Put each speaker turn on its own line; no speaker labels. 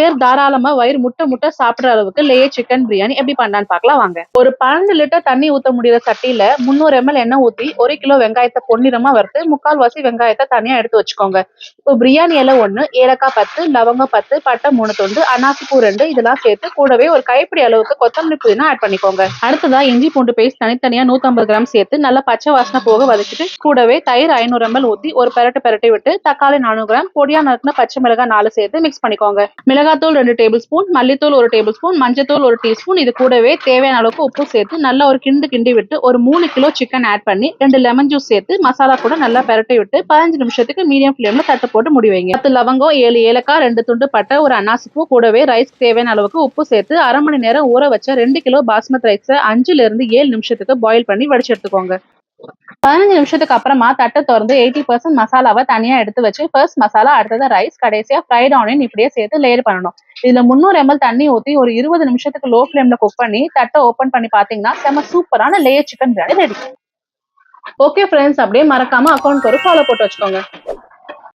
பேர் தாராளமா வயிறு முட்டை முட்டை சாப்பிடுற அளவுக்கு லேயர் சிக்கன் பிரியாணி எப்படி பண்ணலான்னு பார்க்கலாம் வாங்க. ஒரு 12 லிட்டர் தண்ணி ஊத்த முடியிற சட்டியில 300 ml எண்ணெய் ஊத்தி 1 கிலோ வெங்காயத்தை பொன்னிறமா வறுத்து 3/4 வெங்காயத்தை தனியா எடுத்து வச்சுக்கோங்க. இப்போ பிரியாணி இலை 1, ஏலக்காய் 10, லவங்கம் 10, பட்டை 3 துண்டு, அன்னாசி பூ 2 இதெல்லாம் சேர்த்து கூடவே ஒரு கைப்பிடி அளவுக்கு கொத்தமல்லி புதினா ஆட் பண்ணிக்கோங்க. அடுத்ததா இஞ்சி பூண்டு பேஸ்ட் தனித்தனியா 150 கிராம் சேர்த்து நல்லா பச்சை வாசனை போக வதக்கிட்டு கூடவே தயிர் 500 ml ஊத்தி ஒரு பெரட்டி விட்டு தக்காளி 400 கிராம் பொடியா நறுக்கின பச்சை மிளகாய் 4 சேர்த்து மிக்ஸ் பண்ணிக்கோங்க. மிளகாத்தூள் 2 டேபிள் ஸ்பூன், மல்லித்தூள் 1 டேபிள் ஸ்பூன், மஞ்சத்தூள் 1 டீஸ்பூன், இது கூடவே தேவையான அளவுக்கு உப்பு சேர்த்து நல்லா ஒரு கிண்டி விட்டு ஒரு 3 கிலோ சிக்கன் ஆட் பண்ணி 2 லெமன் ஜூஸ் சேர்த்து மசாலா கூட நல்லா பெரட்டி விட்டு 15 நிமிஷத்துக்கு மீடியம் ஃபிளேம்ல தட்டு போட்டு முடி வைங்க. 10 லவங்கம், 7 ஏலக்காய், 2 துண்டு பட்டை, ஒரு அன்னாசி பூ கூடவே ரைஸ்க்கு தேவையான அளவுக்கு உப்பு சேர்த்து அரை மணி நேரம் ஊற வச்ச 2 கிலோ பாஸ்மதி ரைஸை 5ல இருந்து 7 நிமிஷத்துக்கு பாயில் பண்ணி வடிச்சு எடுத்துக்கோங்க. 15 நிமிஷத்துக்கு அப்புறமா தட்டை திறந்து 80% மசாலாவை தனியா எடுத்து வச்சு ஃபர்ஸ்ட் மசாலா, அடுத்தது ரைஸ், கடைசியா ஃப்ரைட் ஆனியன் இப்படியே சேர்த்து லேயர் பண்ணணும். இதுல 300 ml தண்ணி ஊத்தி ஒரு 20 நிமிஷத்துக்கு லோ ஃபிளேம்ல குக் பண்ணி தட்டை ஓபன் பண்ணி பாத்தீங்கன்னா செம சூப்பரான layer chicken biryani ready. Okay friends, அப்படியே மறக்காம அக்கௌண்ட் ஒரு ஃபாலோ போட்டு வச்சுக்கோங்க.